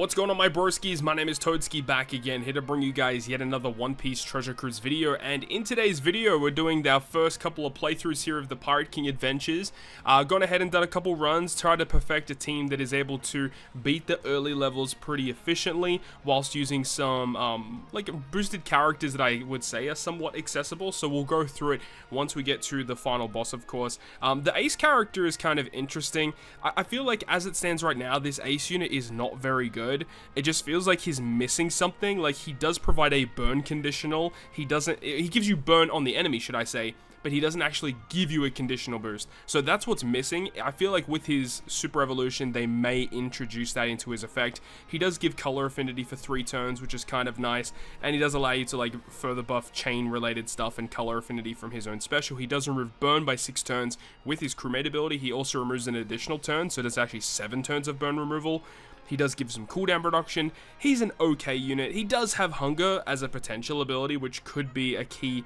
What's going on, my broskies? My name is Toadski, back again, here to bring you guys yet another One Piece Treasure Cruise video. And in today's video, we're doing our first couple of playthroughs here of the Pirate King Adventures. Gone ahead and done a couple runs, tried to perfect a team that is able to beat the early levels pretty efficiently, whilst using some like boosted characters that I would say are somewhat accessible. So we'll go through it once we get to the final boss, of course. The Ace character is kind of interesting. I feel like as it stands right now, this Ace unit is not very good. It just feels like he's missing something. Like, he does provide a burn conditional. He gives you burn on the enemy, should I say, but he doesn't actually give you a conditional boost. So that's what's missing. I feel like with his super evolution, they may introduce that into his effect. He does give color affinity for 3 turns, which is kind of nice, and he does allow you to like further buff chain related stuff and color affinity from his own special. He does remove burn by 6 turns with his crewmate ability. He also removes an additional turn, so there's actually 7 turns of burn removal. He does give some cooldown reduction. He's an okay unit. He does have hunger as a potential ability, which could be a key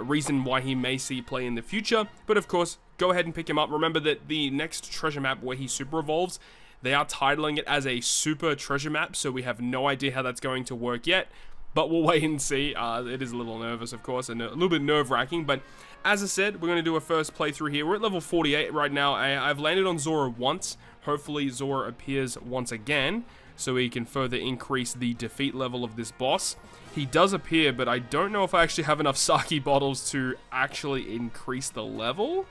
reason why he may see play in the future. But of course, go ahead and pick him up. Remember that the next treasure map where he super evolves, they are titling it as a super treasure map, so we have no idea how that's going to work yet. But we'll wait and see. It is a little nervous, of course, and a little bit nerve-wracking. But as I said, we're going to do a first playthrough here. We're at level 48 right now. I've landed on Zora once. Hopefully Zora appears once again, so we can further increase the defeat level of this boss. He does appear, but I don't know if I actually have enough sake bottles to actually increase the level.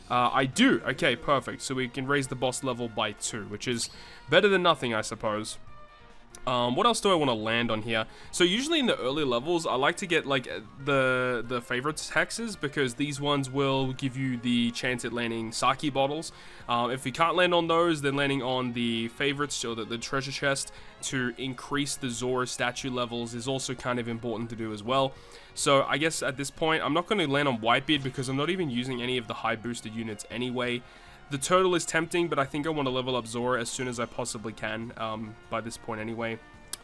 I do. Okay, perfect. So we can raise the boss level by 2, which is better than nothing, I suppose. What else do I want to land on here? So usually in the early levels, I like to get like the favorites hexes, because these ones will give you the chance at landing sake bottles. If you can't land on those, then landing on the favorites, or the treasure chest, to increase the Zora statue levels is also kind of important to do as well. So I guess at this point, I'm not going to land on Whitebeard because I'm not even using any of the high boosted units anyway. The turtle is tempting, but I think I want to level up Zora as soon as I possibly can, by this point anyway.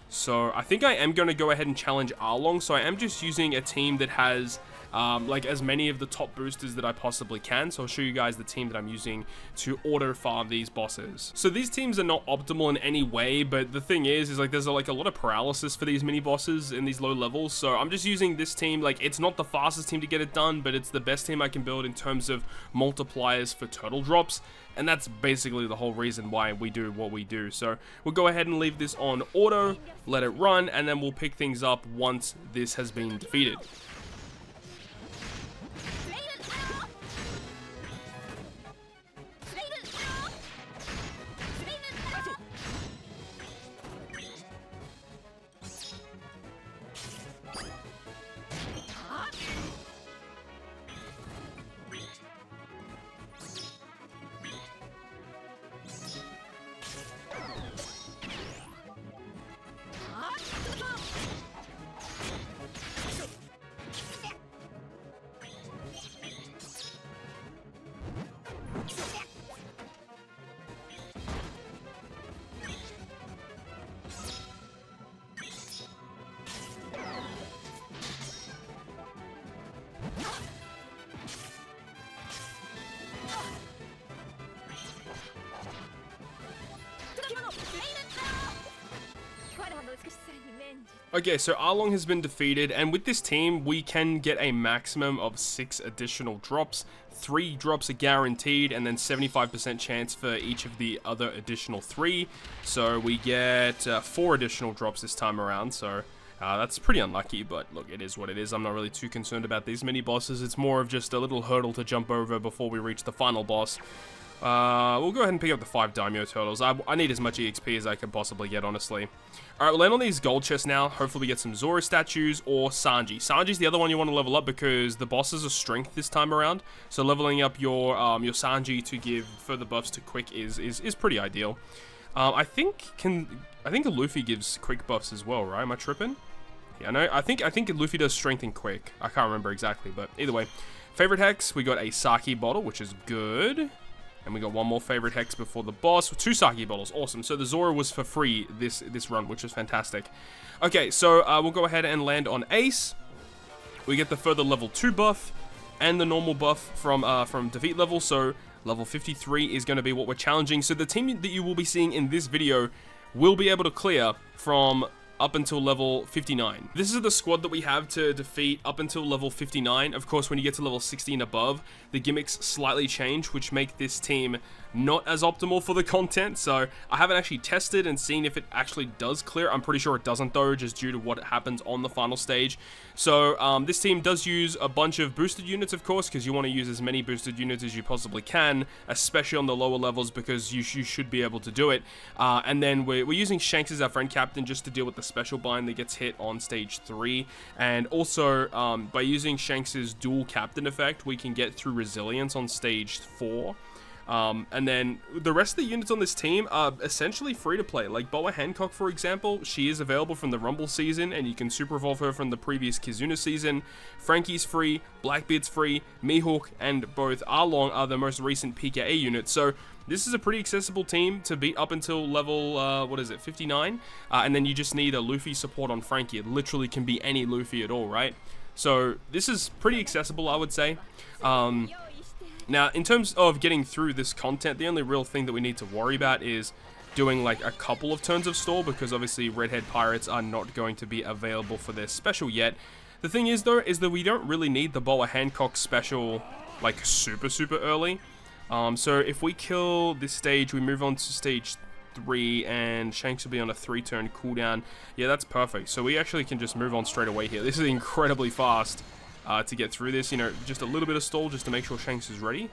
So I think I am going to go ahead and challenge Arlong. So I am just using a team that has like as many of the top boosters that I possibly can. So I'll show you guys the team that I'm using to auto farm these bosses. So these teams are not optimal in any way, but the thing is like there's like a lot of paralysis for these mini bosses in these low levels. So I'm just using this team. Like, it's not the fastest team to get it done, but it's the best team I can build in terms of multipliers for turtle drops. And that's basically the whole reason why we do what we do. So we'll go ahead and leave this on auto, let it run, and then we'll pick things up once this has been defeated. Okay, so Arlong has been defeated, and with this team, we can get a maximum of 6 additional drops. 3 drops are guaranteed, and then 75% chance for each of the other additional 3. So we get 4 additional drops this time around, so that's pretty unlucky, but look, it is what it is. I'm not really too concerned about these mini bosses. It's more of just a little hurdle to jump over before we reach the final boss. We'll go ahead and pick up the 5 Daimyo Turtles. I need as much EXP as I can possibly get, honestly. Alright, we'll land on these gold chests now. Hopefully we get some Zora statues or Sanji. Sanji's the other one you want to level up because the bosses are strength this time around. So leveling up your Sanji to give further buffs to quick is pretty ideal. I think Luffy gives quick buffs as well, right? Am I tripping? Yeah, no, I think Luffy does strength and quick. I can't remember exactly, but either way. Favorite hex, we got a sake bottle, which is good. And we got one more favorite hex before the boss. 2 sake bottles. Awesome. So the Zora was for free this run, which was fantastic. Okay, so we'll go ahead and land on Ace. We get the further level 2 buff and the normal buff from defeat level. So level 53 is going to be what we're challenging. So the team that you will be seeing in this video will be able to clear from up until level 59. This is the squad that we have to defeat up until level 59. Of course, when you get to level 60 and above, the gimmicks slightly change, which make this team not as optimal for the content. So I haven't actually tested and seen if it actually does clear. I'm pretty sure it doesn't though, just due to what happens on the final stage. So this team does use a bunch of boosted units, of course, because you want to use as many boosted units as you possibly can, especially on the lower levels, because you should be able to do it. And then we're using Shanks as our friend captain just to deal with the special bind that gets hit on stage 3. And also, by using Shanks's dual captain effect, we can get through resilience on stage 4. And then the rest of the units on this team are essentially free to play. Like Boa Hancock, for example, she is available from the Rumble season, and you can super evolve her from the previous Kizuna season. Frankie's free, Blackbeard's free, Mihawk and both Arlong are the most recent PKA units. So this is a pretty accessible team to beat up until level, 59? And then you just need a Luffy support on Frankie. It literally can be any Luffy at all, right? So this is pretty accessible, I would say. Now, in terms of getting through this content, the only real thing that we need to worry about is doing like a couple of turns of stall, because obviously Redhead Pirates are not going to be available for their special yet. The thing is, though, is that we don't really need the Boa Hancock special like super early. So if we kill this stage, we move on to stage 3, and Shanks will be on a 3-turn cooldown. Yeah, that's perfect. So we actually can just move on straight away here. This is incredibly fast. To get through this, you know, just a little bit of stall just to make sure Shanks is ready.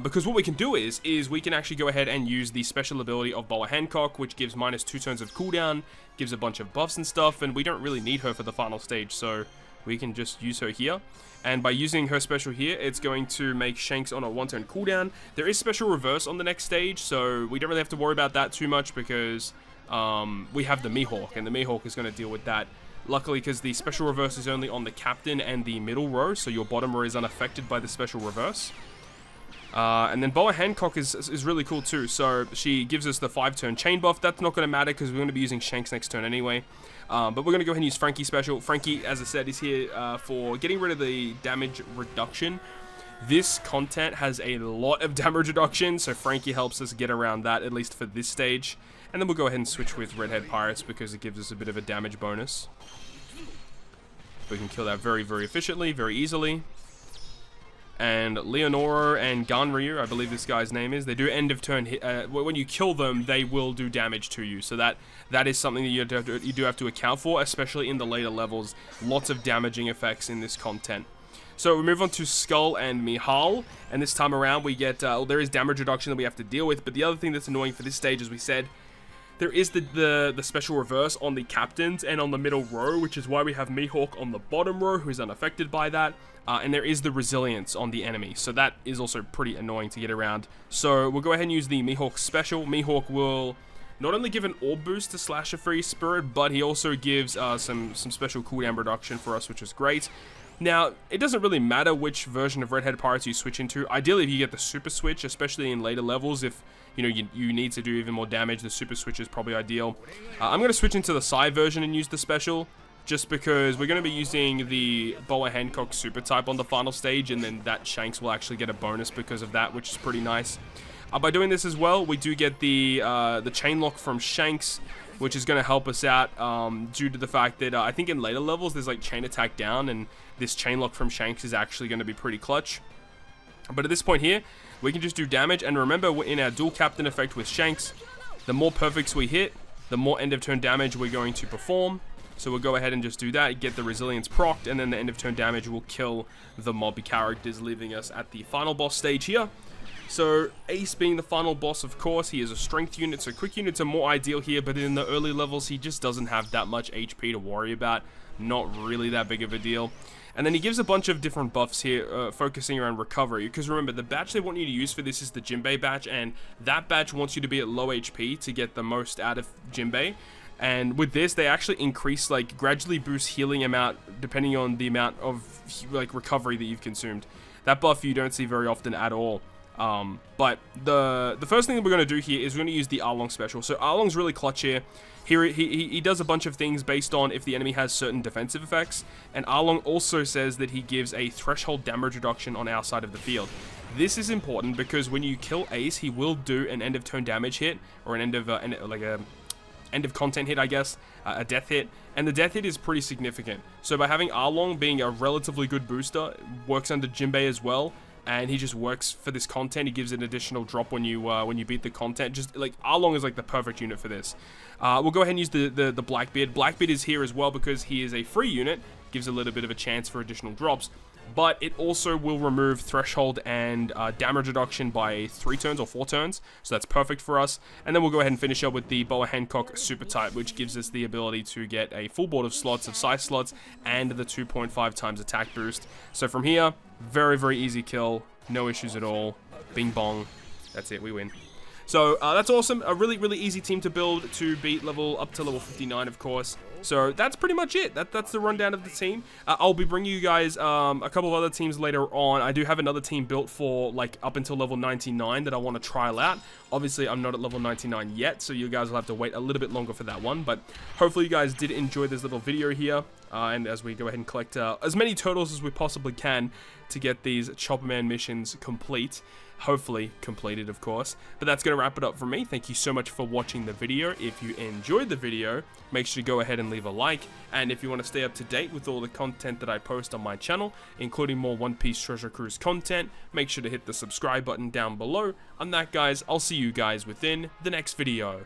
Because what we can do is we can actually go ahead and use the special ability of Boa Hancock, which gives -2 turns of cooldown, gives a bunch of buffs and stuff, and we don't really need her for the final stage, so we can just use her here. And by using her special here, it's going to make Shanks on a 1-turn cooldown. There is special reverse on the next stage, so we don't really have to worry about that too much, because we have the Mihawk, and the Mihawk is going to deal with that. Luckily, because the special reverse is only on the captain and the middle row, so your bottom row is unaffected by the special reverse. And then Boa Hancock is really cool too, so she gives us the 5-turn chain buff. That's not going to matter because we're going to be using Shanks next turn anyway. But we're going to go ahead and use Frankie special. Frankie, as I said, is here for getting rid of the damage reduction. This content has a lot of damage reduction, so Frankie helps us get around that, at least for this stage. And then we'll go ahead and switch with Redhead Pirates because it gives us a bit of a damage bonus. We can kill that very efficiently, very easily. And Leonoro and Ganryu, I believe this guy's name is, they do end of turn hit. When you kill them, they will do damage to you. So that is something that you do have to account for, especially in the later levels. Lots of damaging effects in this content. So we move on to Skull and Mihal, and this time around we get, there is damage reduction that we have to deal with, but the other thing that's annoying for this stage, as we said, there is the special reverse on the captains and on the middle row, which is why we have Mihawk on the bottom row, who is unaffected by that. And there is the resilience on the enemy, so that is also pretty annoying to get around. So we'll go ahead and use the Mihawk special. Mihawk will not only give an orb boost to Slasher Free Spirit, but he also gives some special cooldown reduction for us, which is great. Now, it doesn't really matter which version of Redhead Pirates you switch into. Ideally, if you get the Super Switch, especially in later levels, if you know you need to do even more damage, the Super Switch is probably ideal. I'm going to switch into the Psy version and use the special, just because we're going to be using the Boa Hancock Super type on the final stage, and then that Shanks will actually get a bonus because of that, which is pretty nice. By doing this as well, we do get the chain lock from Shanks, which is going to help us out due to the fact that I think in later levels there's like chain attack down, and this chain lock from Shanks is actually going to be pretty clutch. But at this point here, we can just do damage, and remember, in our dual captain effect with Shanks, the more perfects we hit, the more end of turn damage we're going to perform. So we'll go ahead and just do that, get the resilience procced, and then the end of turn damage will kill the mob characters, leaving us at the final boss stage here. So Ace being the final boss, of course, he is a strength unit, so quick units are more ideal here, but in the early levels he just doesn't have that much HP to worry about. Not really that big of a deal. And then he gives a bunch of different buffs here, focusing around recovery, because remember, the batch they want you to use for this is the Jinbei batch, and that batch wants you to be at low HP to get the most out of Jinbei. And with this, they actually increase, like, gradually boost healing amount depending on the amount of, like, recovery that you've consumed. That buff you don't see very often at all. But the first thing that we're going to do here is we're going to use the Arlong special. So Arlong's really clutch here. Here he does a bunch of things based on if the enemy has certain defensive effects, and Arlong also says that he gives a threshold damage reduction on our side of the field. This is important because when you kill Ace, he will do an end of turn damage hit, or an end of end of content hit, I guess, a death hit, and the death hit is pretty significant. So by having Arlong being a relatively good booster, works under Jinbei as well, and he just works for this content. He gives an additional drop when you beat the content. Just like Arlong is like the perfect unit for this. We'll go ahead and use the Blackbeard. Blackbeard is here as well because he is a free unit, gives a little bit of a chance for additional drops. But it also will remove threshold and damage reduction by 3 turns or 4 turns, so that's perfect for us. And then we'll go ahead and finish up with the Boa Hancock Super Type, which gives us the ability to get a full board of slots, of size slots, and the 2.5 times attack boost. So from here, very, very easy kill, no issues at all. Bing bong, that's it, we win. So that's awesome. A really, really easy team to build to beat up to level 59, of course. So that's pretty much it. That's the rundown of the team. I'll be bringing you guys a couple of other teams later on. I do have another team built for like up until level 99 that I want to trial out. Obviously, I'm not at level 99 yet, so you guys will have to wait a little bit longer for that one. But hopefully you guys did enjoy this little video here. And as we go ahead and collect as many turtles as we possibly can to get these Chopper Man missions complete. Hopefully completed, of course. But that's going to wrap it up for me. Thank you so much for watching the video. If you enjoyed the video, make sure to go ahead and leave a like. And if you want to stay up to date with all the content that I post on my channel, including more One Piece Treasure Cruise content, make sure to hit the subscribe button down below. On that, guys, I'll see you guys within the next video.